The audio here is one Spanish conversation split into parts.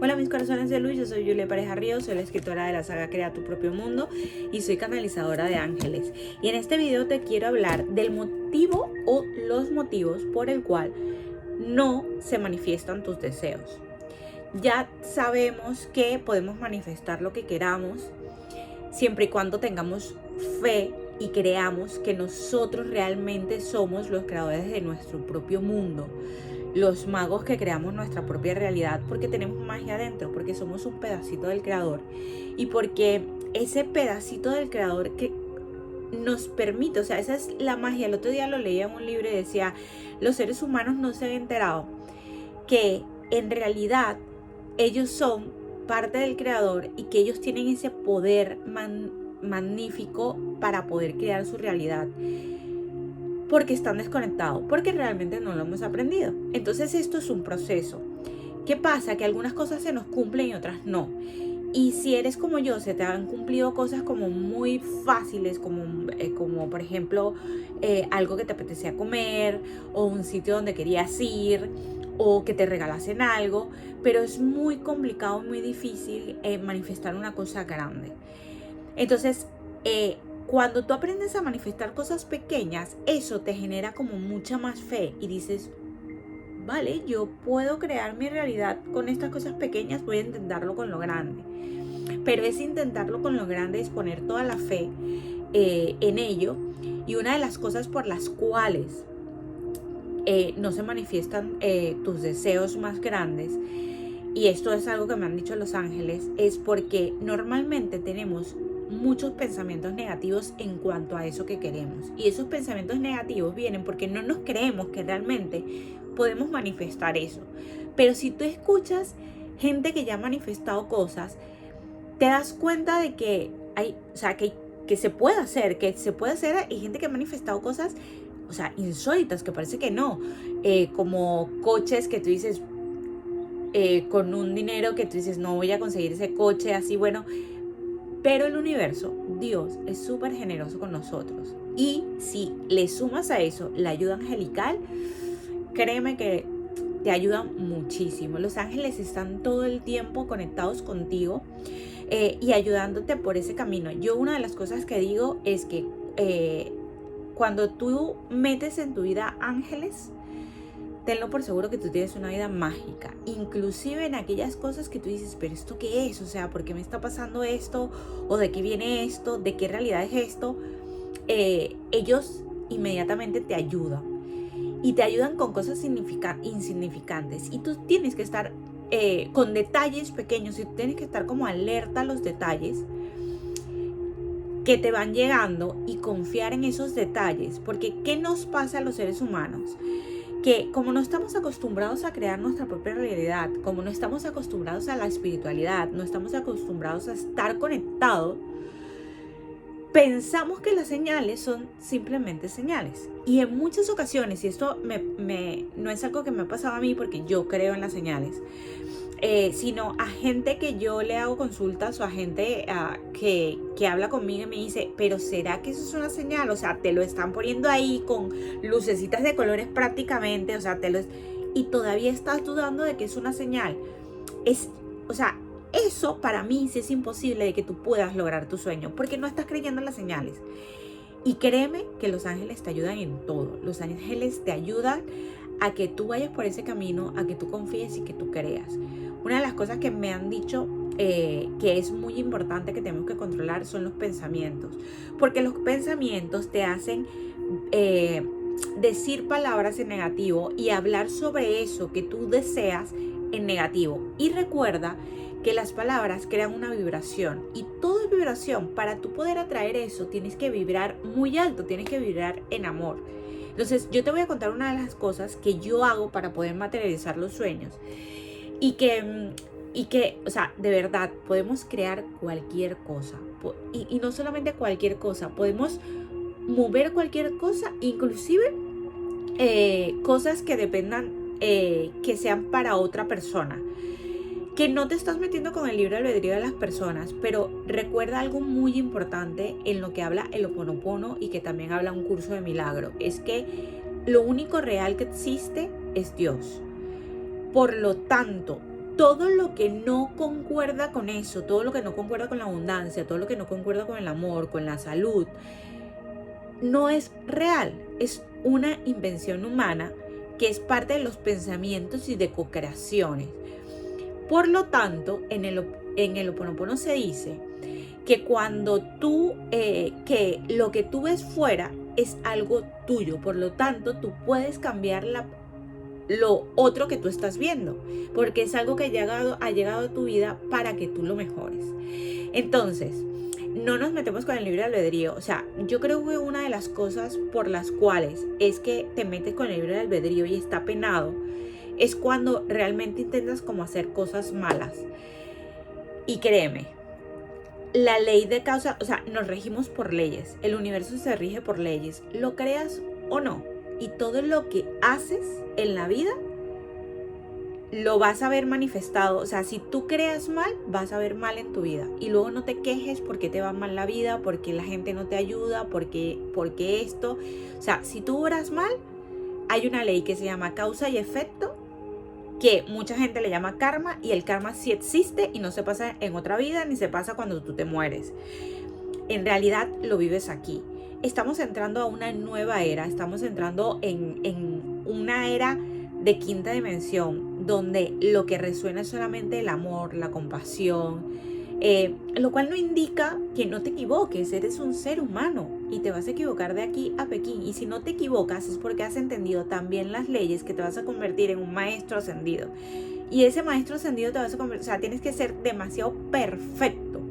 Hola mis corazones de luz, yo soy Julia Pareja Ríos, soy la escritora de la saga Crea tu propio mundo y soy canalizadora de ángeles. Y en este video te quiero hablar del motivo o los motivos por el cual no se manifiestan tus deseos. Ya sabemos que podemos manifestar lo que queramos siempre y cuando tengamos fe y creamos que nosotros realmente somos los creadores de nuestro propio mundo, los magos que creamos nuestra propia realidad, porque tenemos magia adentro, porque somos un pedacito del creador y porque ese pedacito del creador que nos permite, o sea, esa es la magia. El otro día lo leía en un libro y decía, los seres humanos no se han enterado que en realidad ellos son parte del creador y que ellos tienen ese poder magnífico para poder crear su realidad, porque están desconectados, porque realmente no lo hemos aprendido. Entonces esto es un proceso. ¿Qué pasa? Que algunas cosas se nos cumplen y otras no. Y si eres como yo, se te han cumplido cosas como muy fáciles, como por ejemplo algo que te apetecía comer, o un sitio donde querías ir, o que te regalasen algo, pero es muy complicado, muy difícil manifestar una cosa grande. Entonces, cuando tú aprendes a manifestar cosas pequeñas, eso te genera como mucha más fe y dices, vale, yo puedo crear mi realidad con estas cosas pequeñas, voy a intentarlo con lo grande. Pero ese intentarlo con lo grande es poner toda la fe en ello. Y una de las cosas por las cuales no se manifiestan tus deseos más grandes, y esto es algo que me han dicho los ángeles, es porque normalmente tenemos muchos pensamientos negativos en cuanto a eso que queremos. Y esos pensamientos negativos vienen porque no nos creemos que realmente podemos manifestar eso. Pero si tú escuchas gente que ya ha manifestado cosas, te das cuenta de que hay, o sea, que se puede hacer, hay gente que ha manifestado cosas, o sea, insólitas, que parece que no, como coches que tú dices, con un dinero que tú dices, no voy a conseguir ese coche así, bueno, pero el universo, Dios, es súper generoso con nosotros. Y si le sumas a eso la ayuda angelical, créeme que te ayudan muchísimo. Los ángeles están todo el tiempo conectados contigo y ayudándote por ese camino. Yo una de las cosas que digo es que cuando tú metes en tu vida ángeles, tenlo por seguro que tú tienes una vida mágica, inclusive en aquellas cosas que tú dices, pero ¿esto qué es? O sea, ¿por qué me está pasando esto? ¿O de qué viene esto? ¿De qué realidad es esto? Ellos inmediatamente te ayudan y te ayudan con cosas insignificantes, y tú tienes que estar con detalles pequeños, y tú tienes que estar como alerta a los detalles que te van llegando y confiar en esos detalles, porque ¿qué nos pasa a los seres humanos? Que como no estamos acostumbrados a crear nuestra propia realidad, como no estamos acostumbrados a la espiritualidad, no estamos acostumbrados a estar conectados, pensamos que las señales son simplemente señales. Y en muchas ocasiones, y esto no es algo que me ha pasado a mí porque yo creo en las señales, sino a gente que yo le hago consultas, o a gente que habla conmigo y me dice, pero ¿será que eso es una señal? O sea, te lo están poniendo ahí con lucecitas de colores prácticamente, o sea, y todavía estás dudando de que es una señal. O sea, eso para mí sí es imposible de que tú puedas lograr tu sueño, porque no estás creyendo en las señales. Y créeme que los ángeles te ayudan en todo. Los ángeles te ayudan a que tú vayas por ese camino, a que tú confíes y que tú creas. Una de las cosas que me han dicho que es muy importante, que tenemos que controlar, son los pensamientos. Porque los pensamientos te hacen decir palabras en negativo y hablar sobre eso que tú deseas en negativo. Y recuerda que las palabras crean una vibración, y todo es vibración. Para tú poder atraer eso, tienes que vibrar muy alto, tienes que vibrar en amor. Entonces yo te voy a contar una de las cosas que yo hago para poder materializar los sueños, y que, o sea, de verdad, podemos crear cualquier cosa, y no solamente cualquier cosa, podemos mover cualquier cosa, inclusive cosas que dependan, que sean para otra persona. Que no te estás metiendo con el libre albedrío de las personas, pero recuerda algo muy importante en lo que habla el Ho'oponopono y que también habla un curso de milagro, es que lo único real que existe es Dios. Por lo tanto, todo lo que no concuerda con eso, todo lo que no concuerda con la abundancia, todo lo que no concuerda con el amor, con la salud, no es real, es una invención humana que es parte de los pensamientos y de co-creaciones. Por lo tanto, en el Ho'oponopono se dice que cuando que lo que tú ves fuera es algo tuyo, por lo tanto, tú puedes cambiar lo otro que tú estás viendo, porque es algo que ha llegado a tu vida para que tú lo mejores. Entonces, no nos metemos con el libre albedrío. O sea, yo creo que una de las cosas por las cuales es que te metes con el libre albedrío y está penado, es cuando realmente intentas como hacer cosas malas. Y créeme, la ley de causa, o sea, nos regimos por leyes. El universo se rige por leyes, lo creas o no. Y todo lo que haces en la vida lo vas a ver manifestado. O sea, si tú creas mal, vas a ver mal en tu vida. Y luego no te quejes porque te va mal la vida, porque la gente no te ayuda, porque esto. O sea, si tú obras mal, hay una ley que se llama causa y efecto, que mucha gente le llama karma, y el karma sí existe y no se pasa en otra vida, ni se pasa cuando tú te mueres. En realidad lo vives aquí. Estamos entrando a una nueva era, estamos entrando en una era de quinta dimensión, donde lo que resuena es solamente el amor, la compasión, lo cual no indica que no te equivoques. Eres un ser humano y te vas a equivocar de aquí a Pekín, y si no te equivocas es porque has entendido también las leyes, que te vas a convertir en un maestro ascendido, y ese maestro ascendido te vas a convertir, o sea, tienes que ser demasiado perfecto,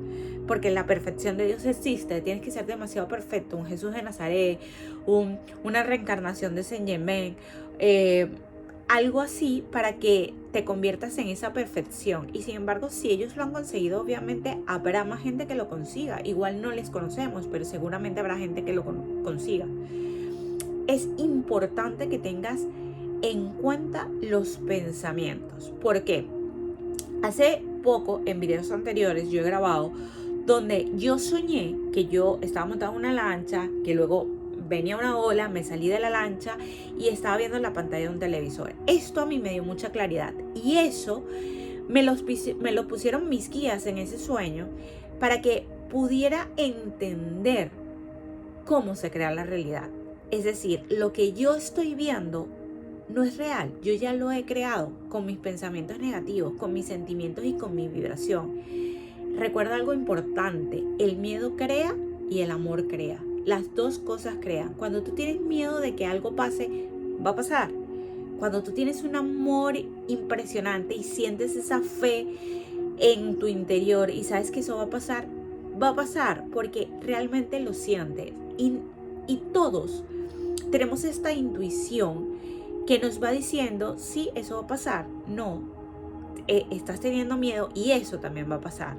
porque la perfección de Dios existe. Tienes que ser demasiado perfecto, un Jesús de Nazaret, una reencarnación de Saint Germain, algo así, para que te conviertas en esa perfección. Y sin embargo, si ellos lo han conseguido, obviamente habrá más gente que lo consiga. Igual no les conocemos, pero seguramente habrá gente que lo consiga. Es importante que tengas en cuenta los pensamientos. ¿Por qué? Hace poco, en videos anteriores, yo he grabado donde yo soñé que yo estaba montada en una lancha, que luego venía una ola, me salí de la lancha y estaba viendo la pantalla de un televisor. Esto a mí me dio mucha claridad, y eso me lo pusieron mis guías en ese sueño para que pudiera entender cómo se crea la realidad. Es decir, lo que yo estoy viendo no es real, yo ya lo he creado con mis pensamientos negativos, con mis sentimientos y con mi vibración. Recuerda algo importante: el miedo crea y el amor crea. Las dos cosas crean. Cuando tú tienes miedo de que algo pase, va a pasar. Cuando tú tienes un amor impresionante y sientes esa fe en tu interior y sabes que eso va a pasar porque realmente lo sientes. Y todos tenemos esta intuición que nos va diciendo, sí, eso va a pasar. No, estás teniendo miedo y eso también va a pasar.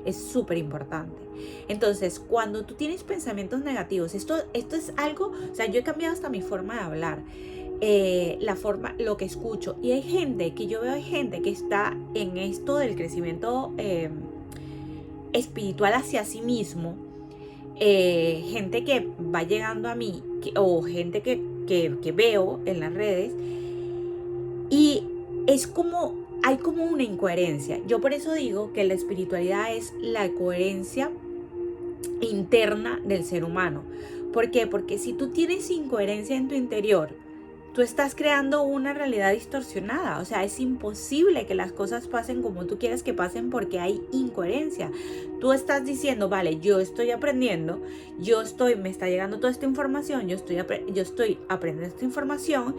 Es súper importante. Entonces, cuando tú tienes pensamientos negativos, esto es algo, o sea, yo he cambiado hasta mi forma de hablar, lo que escucho. Y hay gente que está en esto del crecimiento espiritual hacia sí mismo, gente que va llegando a mí, o gente que veo en las redes, y es como hay como una incoherencia. Yo por eso digo que la espiritualidad es la coherencia interna del ser humano. ¿Por qué? Porque si tú tienes incoherencia en tu interior, tú estás creando una realidad distorsionada. O sea, es imposible que las cosas pasen como tú quieres que pasen porque hay incoherencia. Tú estás diciendo, vale, yo estoy aprendiendo, me está llegando toda esta información, yo estoy aprendiendo esta información,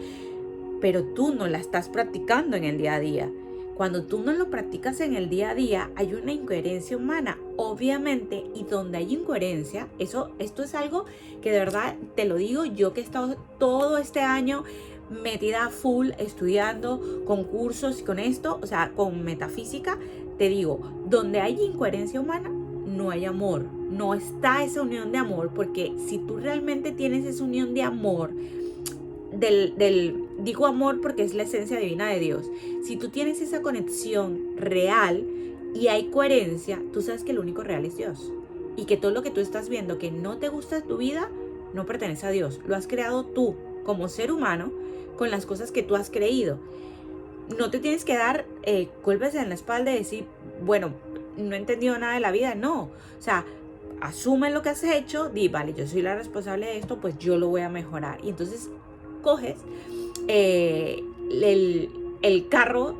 pero tú no la estás practicando en el día a día. Cuando tú no lo practicas en el día a día, hay una incoherencia humana, obviamente, y donde hay incoherencia, esto es algo que de verdad te lo digo, yo que he estado todo este año metida a full estudiando con cursos y con esto, o sea, con metafísica, te digo, donde hay incoherencia humana, no hay amor, no está esa unión de amor, porque si tú realmente tienes esa unión de amor, digo amor porque es la esencia divina de Dios. Si tú tienes esa conexión real y hay coherencia, tú sabes que lo único real es Dios, y que todo lo que tú estás viendo que no te gusta de tu vida no pertenece a Dios, lo has creado tú como ser humano con las cosas que tú has creído. no te tienes que dar golpes en la espalda y decir, bueno, no he entendido nada de la vida, no. O sea, asume lo que has hecho, di, vale, yo soy la responsable de esto, pues yo lo voy a mejorar. Y entonces coges el carro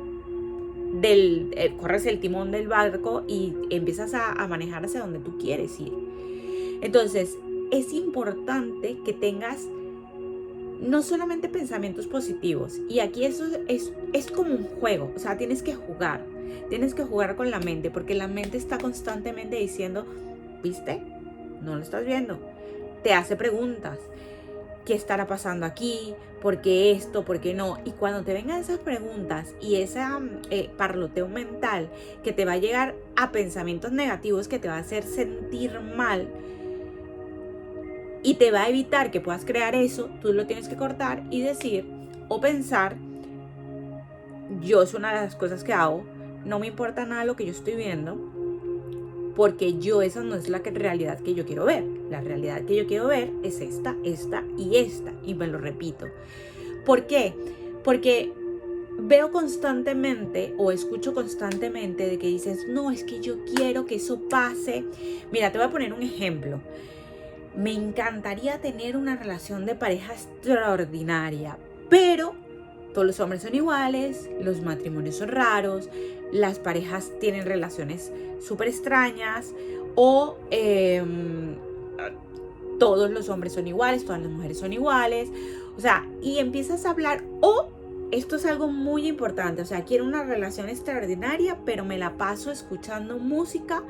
corres el timón del barco y empiezas a manejar hacia donde tú quieres ir. Entonces, es importante que tengas no solamente pensamientos positivos, y aquí eso es como un juego, o sea, tienes que jugar con la mente, porque la mente está constantemente diciendo, ¿viste? No lo estás viendo. Te hace preguntas. ¿Qué estará pasando aquí? ¿Por qué esto? ¿Por qué no? Y cuando te vengan esas preguntas y ese parloteo mental que te va a llegar a pensamientos negativos, que te va a hacer sentir mal y te va a evitar que puedas crear eso, tú lo tienes que cortar y decir o pensar, yo es una de las cosas que hago, no me importa nada lo que yo estoy viendo, porque esa no es la realidad que yo quiero ver. La realidad que yo quiero ver es esta, esta y esta. Y me lo repito. ¿Por qué? Porque veo constantemente o escucho constantemente de que dices, no, es que yo quiero que eso pase. Mira, te voy a poner un ejemplo. Me encantaría tener una relación de pareja extraordinaria, pero todos los hombres son iguales, los matrimonios son raros, las parejas tienen relaciones súper extrañas, o todos los hombres son iguales, todas las mujeres son iguales. O sea, y empiezas a hablar, esto es algo muy importante, o sea, quiero una relación extraordinaria, pero me la paso escuchando música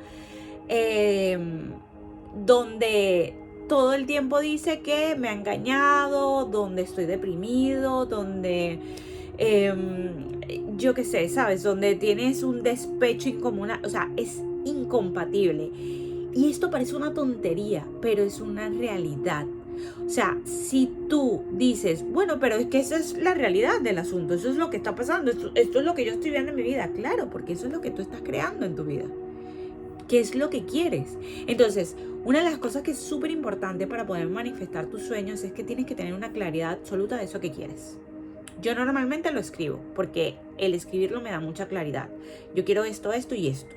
donde todo el tiempo dice que me ha engañado, donde estoy deprimido, donde yo qué sé, ¿sabes? Donde tienes un despecho incomunal, o sea, es incompatible. Y esto parece una tontería, pero es una realidad. O sea, si tú dices, bueno, pero es que esa es la realidad del asunto, eso es lo que está pasando, esto es lo que yo estoy viendo en mi vida, claro, porque eso es lo que tú estás creando en tu vida. ¿Qué es lo que quieres? Entonces, una de las cosas que es súper importante para poder manifestar tus sueños es que tienes que tener una claridad absoluta de eso que quieres. Yo normalmente lo escribo, porque el escribirlo me da mucha claridad. Yo quiero esto, esto y esto.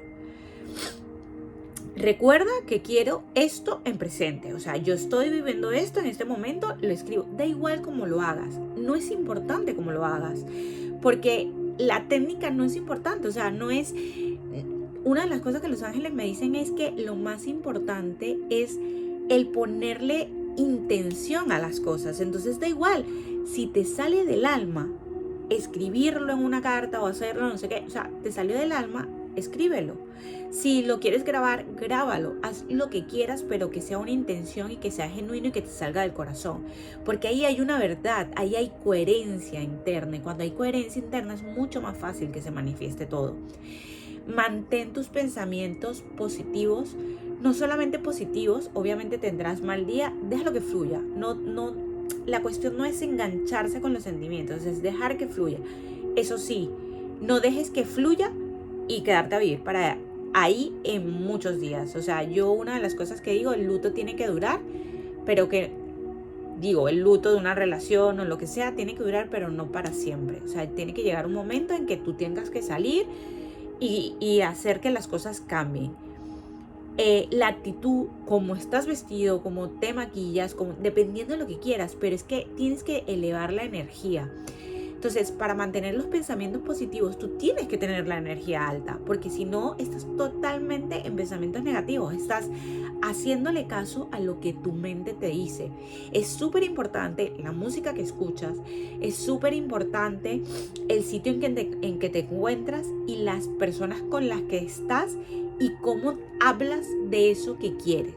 Recuerda que quiero esto en presente, o sea, yo estoy viviendo esto en este momento, lo escribo. Da igual cómo lo hagas, no es importante cómo lo hagas, porque la técnica no es importante, o sea, no es... Una de las cosas que los ángeles me dicen es que lo más importante es el ponerle intención a las cosas. Entonces da igual, si te sale del alma escribirlo en una carta o hacerlo, no sé qué, o sea, te salió del alma, escríbelo. Si lo quieres grabar, grábalo, haz lo que quieras, pero que sea una intención y que sea genuino y que te salga del corazón, porque ahí hay una verdad, ahí hay coherencia interna, y cuando hay coherencia interna es mucho más fácil que se manifieste todo. Mantén tus pensamientos positivos, no solamente positivos, obviamente tendrás mal día, déjalo que fluya, la cuestión no es engancharse con los sentimientos, es dejar que fluya. Eso sí, no dejes que fluya y quedarte a vivir para ahí en muchos días. O sea, yo una de las cosas que digo, el luto tiene que durar, pero el luto de una relación o lo que sea, tiene que durar, pero no para siempre. O sea, tiene que llegar un momento en que tú tengas que salir y hacer que las cosas cambien. La actitud, cómo estás vestido, cómo te maquillas, dependiendo de lo que quieras, pero es que tienes que elevar la energía. Entonces, para mantener los pensamientos positivos, tú tienes que tener la energía alta, porque si no, estás totalmente en pensamientos negativos, estás haciéndole caso a lo que tu mente te dice. Es súper importante la música que escuchas, es súper importante el sitio en que te encuentras y las personas con las que estás y cómo hablas de eso que quieres.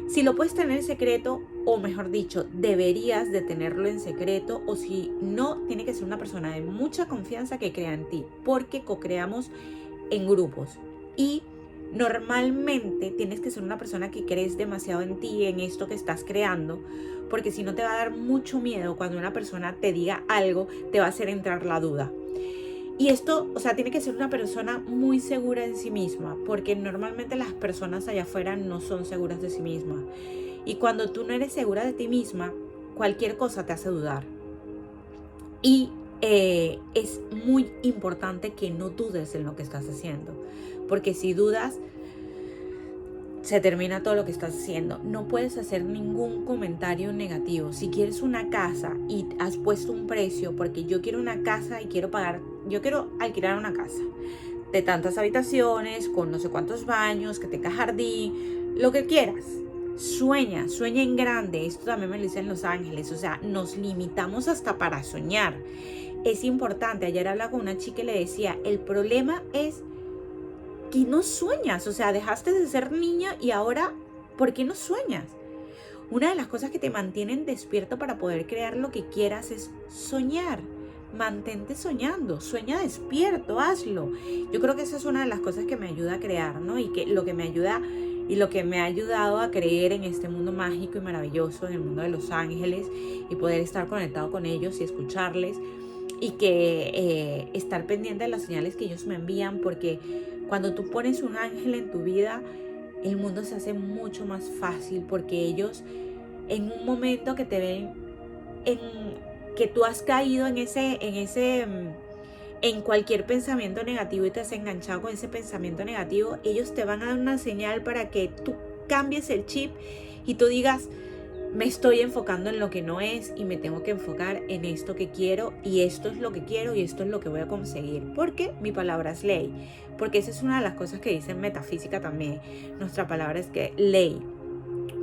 Si lo puedes tener en secreto, o mejor dicho, deberías de tenerlo en secreto, o si no, tiene que ser una persona de mucha confianza que crea en ti, porque co-creamos en grupos. Y normalmente tienes que ser una persona que crees demasiado en ti, en esto que estás creando, porque si no te va a dar mucho miedo cuando una persona te diga algo, te va a hacer entrar la duda. Y esto, o sea, tiene que ser una persona muy segura de sí misma, porque normalmente las personas allá afuera no son seguras de sí mismas. Y cuando tú no eres segura de ti misma, cualquier cosa te hace dudar. Y es muy importante que no dudes en lo que estás haciendo, porque si dudas, se termina todo lo que estás haciendo. No puedes hacer ningún comentario negativo. Si quieres una casa y has puesto un precio, porque yo quiero una casa y quiero alquilar una casa de tantas habitaciones, con no sé cuántos baños, que tenga jardín, lo que quieras. Sueña en grande. Esto también me lo dicen Los Ángeles. O sea, nos limitamos hasta para soñar. Es importante. Ayer hablaba con una chica y le decía, el problema es que no sueñas. O sea, dejaste de ser niña y ahora, ¿por qué no sueñas? Una de las cosas que te mantienen despierto para poder crear lo que quieras es soñar. Mantente soñando, sueña despierto, hazlo. Yo creo que esa es una de las cosas que me ayuda a crear, ¿no? Y que lo que me ayuda y lo que me ha ayudado a creer en este mundo mágico y maravilloso, en el mundo de los ángeles, y poder estar conectado con ellos y escucharles, y que estar pendiente de las señales que ellos me envían, porque cuando tú pones un ángel en tu vida, el mundo se hace mucho más fácil, porque ellos en un momento que te ven que tú has caído en cualquier pensamiento negativo y te has enganchado con ese pensamiento negativo, ellos te van a dar una señal para que tú cambies el chip y tú digas, me estoy enfocando en lo que no es y me tengo que enfocar en esto que quiero, y esto es lo que quiero y esto es lo que voy a conseguir, porque mi palabra es ley, porque esa es una de las cosas que dice en metafísica también. Nuestra palabra es que ley.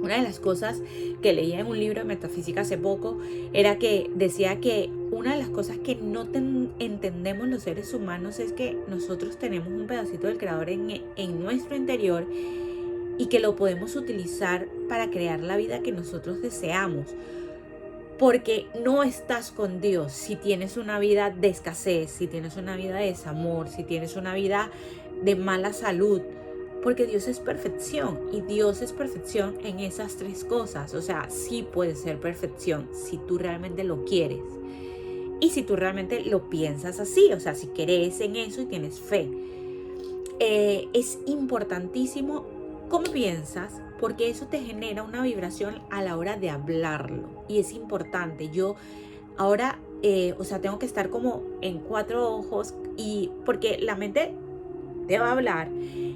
Una de las cosas que leía en un libro de metafísica hace poco era que decía que una de las cosas que no entendemos los seres humanos es que nosotros tenemos un pedacito del creador en nuestro interior, y que lo podemos utilizar para crear la vida que nosotros deseamos. Porque no estás con Dios si tienes una vida de escasez, si tienes una vida de desamor, si tienes una vida de mala salud, porque Dios es perfección, y Dios es perfección en esas tres cosas. O sea, sí puede ser perfección si tú realmente lo quieres y si tú realmente lo piensas así, o sea, si crees en eso y tienes fe. Es importantísimo cómo piensas, porque eso te genera una vibración a la hora de hablarlo, y es importante. Yo ahora, tengo que estar como en cuatro ojos, y porque la mente te va a hablar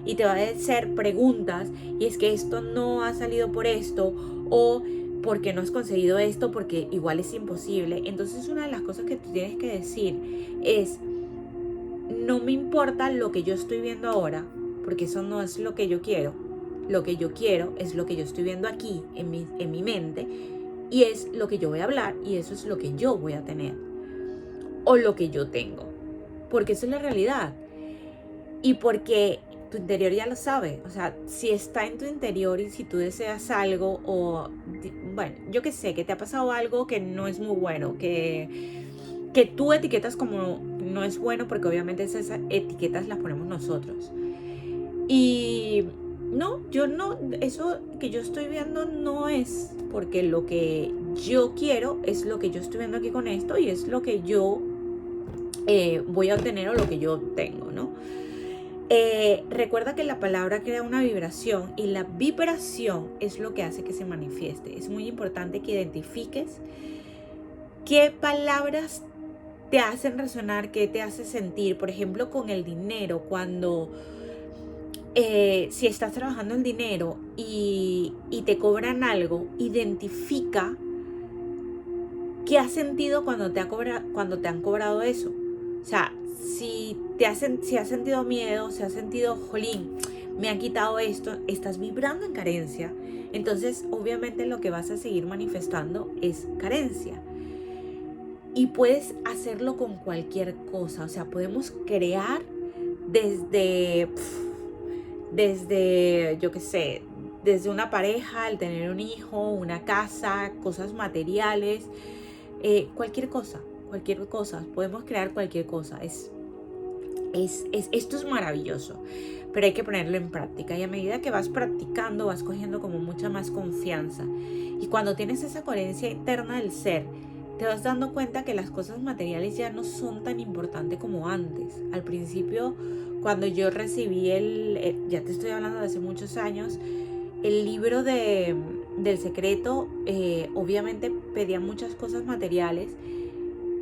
y te va a hacer preguntas, y es que esto no ha salido por esto, o porque no has conseguido esto, porque igual es imposible. Entonces una de las cosas que tú tienes que decir es, no me importa lo que yo estoy viendo ahora, porque eso no es lo que yo quiero. Lo que yo quiero es lo que yo estoy viendo aquí en mi mente, y es lo que yo voy a hablar, y eso es lo que yo voy a tener, o lo que yo tengo, porque eso es la realidad. Y porque tu interior ya lo sabe. O sea, si está en tu interior y si tú deseas algo, o bueno, yo qué sé, que te ha pasado algo que no es muy bueno, que tú etiquetas como no es bueno, porque obviamente esas etiquetas las ponemos nosotros. Y no, eso que yo estoy viendo no es, porque lo que yo quiero es lo que yo estoy viendo aquí con esto, y es lo que yo voy a obtener, o lo que yo tengo, ¿no? Recuerda que la palabra crea una vibración, y la vibración es lo que hace que se manifieste. Es muy importante que identifiques qué palabras te hacen resonar, qué te hace sentir. Por ejemplo, con el dinero, cuando si estás trabajando en dinero y te cobran algo, identifica qué has sentido cuando te han cobrado eso. O sea, si has sentido miedo, si has sentido, jolín, me han quitado esto, estás vibrando en carencia. Entonces, obviamente lo que vas a seguir manifestando es carencia. Y puedes hacerlo con cualquier cosa. O sea, podemos crear desde yo qué sé, desde una pareja, el tener un hijo, una casa, cosas materiales, cualquier cosa, podemos crear cualquier cosa. Esto es maravilloso, pero hay que ponerlo en práctica, y a medida que vas practicando vas cogiendo como mucha más confianza, y cuando tienes esa coherencia interna del ser, te vas dando cuenta que las cosas materiales ya no son tan importantes como antes. Al principio, cuando yo recibí ya te estoy hablando de hace muchos años, el libro del secreto, obviamente pedía muchas cosas materiales,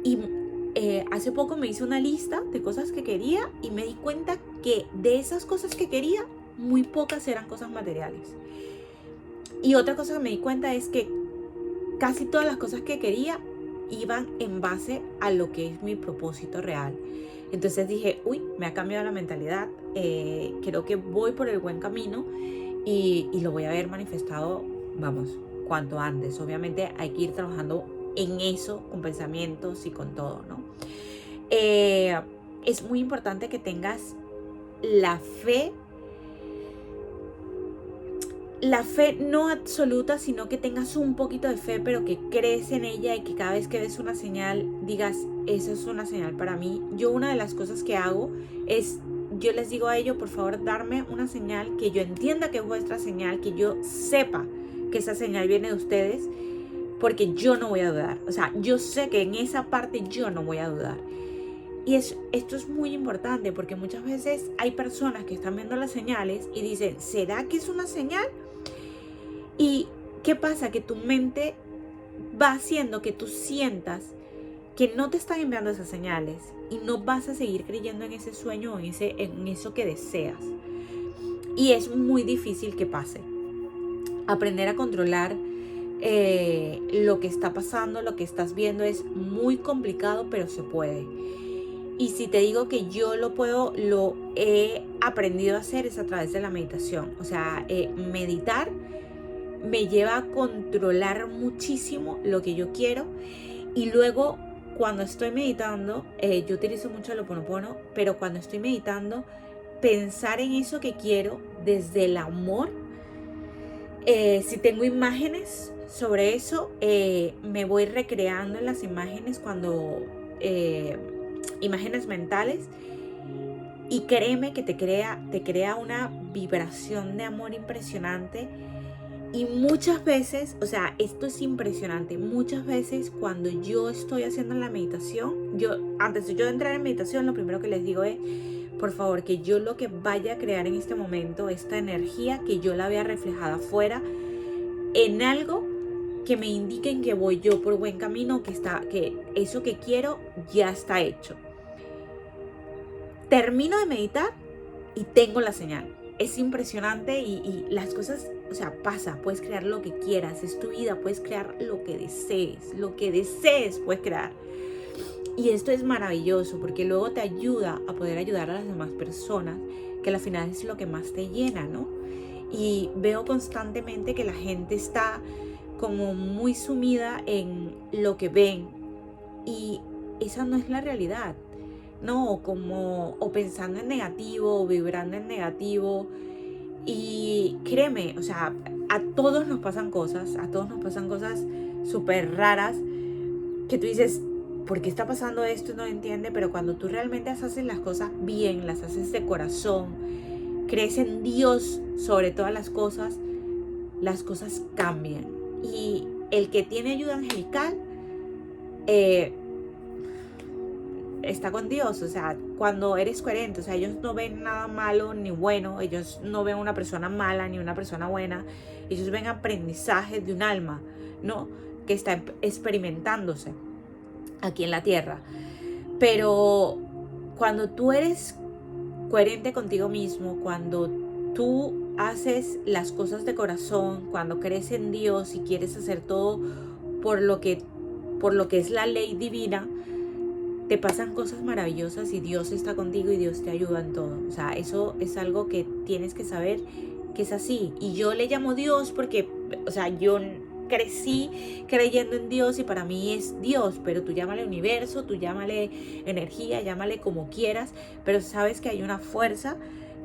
y hace poco me hice una lista de cosas que quería y me di cuenta que de esas cosas que quería, muy pocas eran cosas materiales. Y otra cosa que me di cuenta es que casi todas las cosas que quería iban en base a lo que es mi propósito real. Entonces dije, uy, me ha cambiado la mentalidad, creo que voy por el buen camino y lo voy a ver manifestado, vamos, cuanto antes. Obviamente hay que ir trabajando en eso, con pensamientos y con todo, ¿no? Es muy importante que tengas la fe no absoluta, sino que tengas un poquito de fe, pero que crees en ella y que cada vez que ves una señal digas, esa es una señal para mí. Yo una de las cosas que hago es, yo les digo a ellos, por favor, darme una señal que yo entienda que es vuestra señal, que yo sepa que esa señal viene de ustedes, porque yo no voy a dudar. O sea, yo sé que en esa parte yo no voy a dudar. Y esto es muy importante porque muchas veces hay personas que están viendo las señales y dicen, ¿será que es una señal? ¿Y qué pasa? Que tu mente va haciendo que tú sientas que no te están enviando esas señales y no vas a seguir creyendo en ese sueño o en eso que deseas. Y es muy difícil que pase. Aprender a controlar lo que está pasando, lo que estás viendo es muy complicado, pero se puede. Y si te digo que yo lo he aprendido a hacer es a través de la meditación. O sea, meditar me lleva a controlar muchísimo lo que yo quiero. Y luego, cuando estoy meditando, yo utilizo mucho el Ho'oponopono, pero cuando estoy meditando, pensar en eso que quiero desde el amor. Si tengo imágenes sobre eso, me voy recreando en las imágenes imágenes mentales, y créeme que te crea una vibración de amor impresionante. Y muchas veces, o sea, esto es impresionante, muchas veces cuando yo estoy haciendo la meditación, antes de yo entrar en meditación, lo primero que les digo es, por favor, que yo lo que vaya a crear en este momento, esta energía, que yo la vea reflejada afuera en algo que me indiquen que voy yo por buen camino, que eso que quiero ya está hecho. Termino de meditar y tengo la señal. Es impresionante y las cosas, o sea, pasa, puedes crear lo que quieras, es tu vida, puedes crear lo que desees puedes crear. Y esto es maravilloso porque luego te ayuda a poder ayudar a las demás personas, que al final es lo que más te llena, ¿no? Y veo constantemente que la gente está como muy sumida en lo que ven y esa no es la realidad, ¿no? O pensando en negativo o vibrando en negativo. Y créeme, o sea, a todos nos pasan cosas súper raras que tú dices, ¿por qué está pasando esto? No lo entiende, pero cuando tú realmente haces las cosas bien, las haces de corazón, crees en Dios sobre todas las cosas cambian. Y el que tiene ayuda angelical está con Dios. O sea, cuando eres coherente, o sea, ellos no ven nada malo ni bueno, ellos no ven una persona mala ni una persona buena, ellos ven aprendizaje de un alma, ¿no? Que está experimentándose aquí en la tierra. Pero cuando tú eres coherente contigo mismo, cuando tú haces las cosas de corazón, cuando crees en Dios y quieres hacer todo por lo que es la ley divina, te pasan cosas maravillosas y Dios está contigo y Dios te ayuda en todo. O sea, eso es algo que tienes que saber que es así. Y yo le llamo Dios porque, o sea, yo crecí creyendo en Dios y para mí es Dios, pero tú llámale universo, tú llámale energía, llámale como quieras, pero sabes que hay una fuerza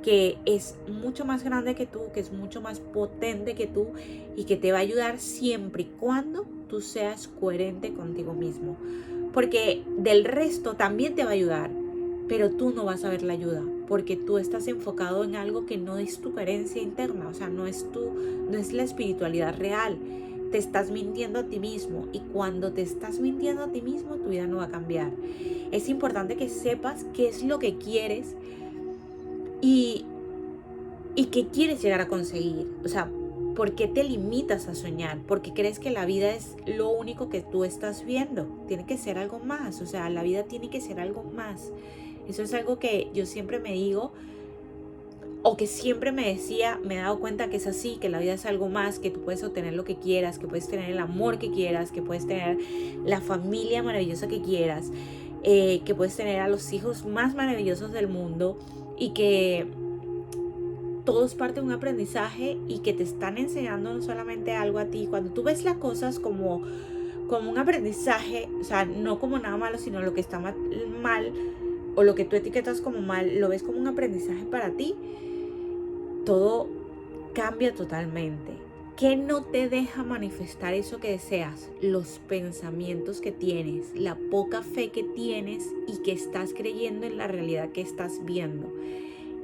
que es mucho más grande que tú, que es mucho más potente que tú y que te va a ayudar siempre y cuando tú seas coherente contigo mismo. Porque del resto también te va a ayudar, pero tú no vas a ver la ayuda, porque tú estás enfocado en algo que no es tu carencia interna, o sea, no es la espiritualidad real. Te estás mintiendo a ti mismo y cuando te estás mintiendo a ti mismo, tu vida no va a cambiar. Es importante que sepas qué es lo que quieres y qué quieres llegar a conseguir. O sea, por qué te limitas a soñar? Porque crees que la vida es lo único que tú estás viendo. Tiene que ser algo más, o sea, la vida tiene que ser algo más. Eso es algo que yo siempre me digo, o que siempre me decía, me he dado cuenta que es así, que la vida es algo más, que tú puedes obtener lo que quieras, que puedes tener el amor que quieras, que puedes tener la familia maravillosa que quieras, que puedes tener a los hijos más maravillosos del mundo, y que todo es parte de un aprendizaje y que te están enseñando no solamente algo a ti. Cuando tú ves las cosas como un aprendizaje, o sea, no como nada malo, sino lo que está mal o lo que tú etiquetas como mal, lo ves como un aprendizaje para ti, todo cambia totalmente. ¿Qué no te deja manifestar eso que deseas? Los pensamientos que tienes, la poca fe que tienes y que estás creyendo en la realidad que estás viendo.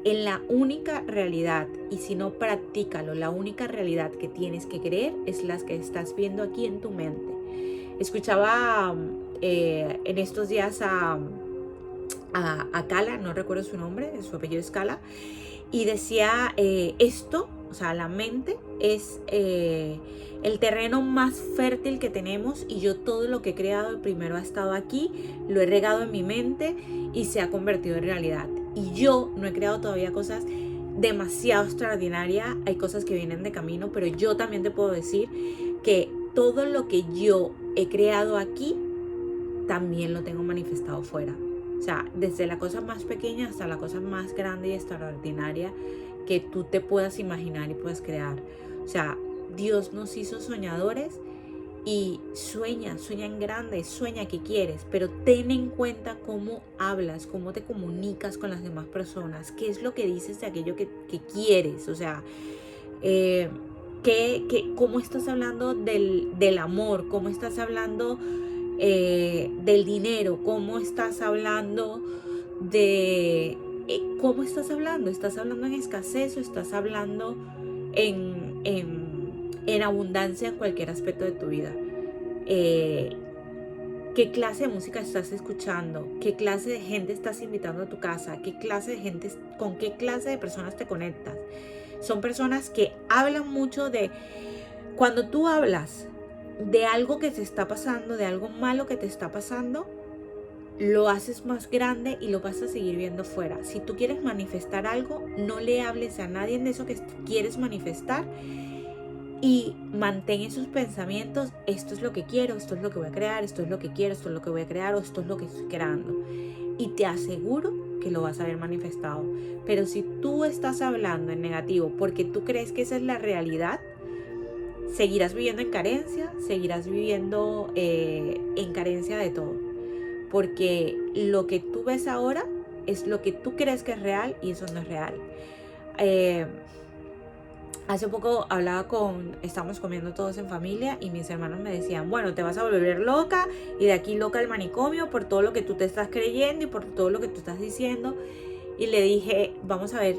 En la única realidad, y si no, practícalo, la única realidad que tienes que creer es la que estás viendo aquí en tu mente. Escuchaba en estos días a Cala, no recuerdo su nombre, su apellido es Cala, y decía esto, o sea, la mente es el terreno más fértil que tenemos, y yo todo lo que he creado primero ha estado aquí, lo he regado en mi mente y se ha convertido en realidad. Y yo no he creado todavía cosas demasiado extraordinarias, hay cosas que vienen de camino, pero yo también te puedo decir que todo lo que yo he creado aquí, también lo tengo manifestado fuera. O sea, desde la cosa más pequeña hasta la cosa más grande y extraordinaria que tú te puedas imaginar y puedas crear. O sea, Dios nos hizo soñadores, y sueña en grande, sueña que quieres, pero ten en cuenta cómo hablas, cómo te comunicas con las demás personas, qué es lo que dices de aquello que quieres. O sea, cómo estás hablando del amor, cómo estás hablando del dinero, cómo estás hablando de... ¿Cómo estás hablando? ¿Estás hablando en escasez o estás hablando en abundancia en cualquier aspecto de tu vida? ¿Qué clase de música estás escuchando? ¿Qué clase de gente estás invitando a tu casa? ¿Con qué clase de personas te conectas? Son personas que hablan mucho de... Cuando tú hablas de algo que te está pasando, de algo malo que te está pasando, lo haces más grande y lo vas a seguir viendo fuera. Si tú quieres manifestar algo, no le hables a nadie de eso que quieres manifestar, y mantén esos pensamientos: esto es lo que quiero, esto es lo que voy a crear, esto es lo que quiero, esto es lo que voy a crear, o esto es lo que estoy creando. Y te aseguro que lo vas a ver manifestado. Pero si tú estás hablando en negativo porque tú crees que esa es la realidad, seguirás viviendo en carencia, seguirás viviendo en carencia de todo. Porque lo que tú ves ahora es lo que tú crees que es real, y eso no es real. Hace poco estábamos comiendo todos en familia, y mis hermanos me decían: bueno, te vas a volver loca, y de aquí loca al manicomio por todo lo que tú te estás creyendo y por todo lo que tú estás diciendo. Y le dije: vamos a ver,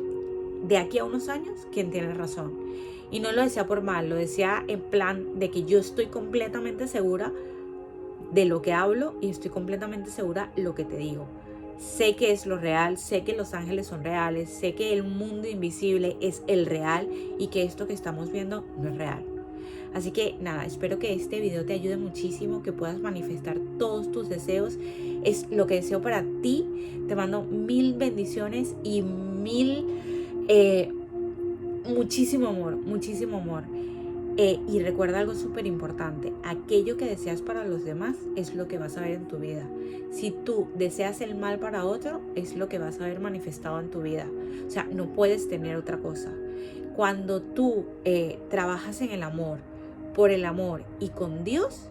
de aquí a unos años, ¿quién tiene razón? Y no lo decía por mal, lo decía en plan de que yo estoy completamente segura de lo que hablo, y estoy completamente segura de lo que te digo. Sé que es lo real, sé que los ángeles son reales, sé que el mundo invisible es el real, y que esto que estamos viendo no es real. Así que nada, espero que este video te ayude muchísimo, que puedas manifestar todos tus deseos. Es lo que deseo para ti. Te mando 1000 bendiciones y muchísimo amor, muchísimo amor. Y recuerda algo súper importante: aquello que deseas para los demás es lo que vas a ver en tu vida. Si tú deseas el mal para otro, es lo que vas a ver manifestado en tu vida. O sea, no puedes tener otra cosa. Cuando tú trabajas en el amor, por el amor y con Dios,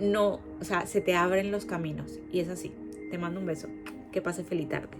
no, o sea, se te abren los caminos. Y es así. Te mando un beso. Que pases feliz tarde.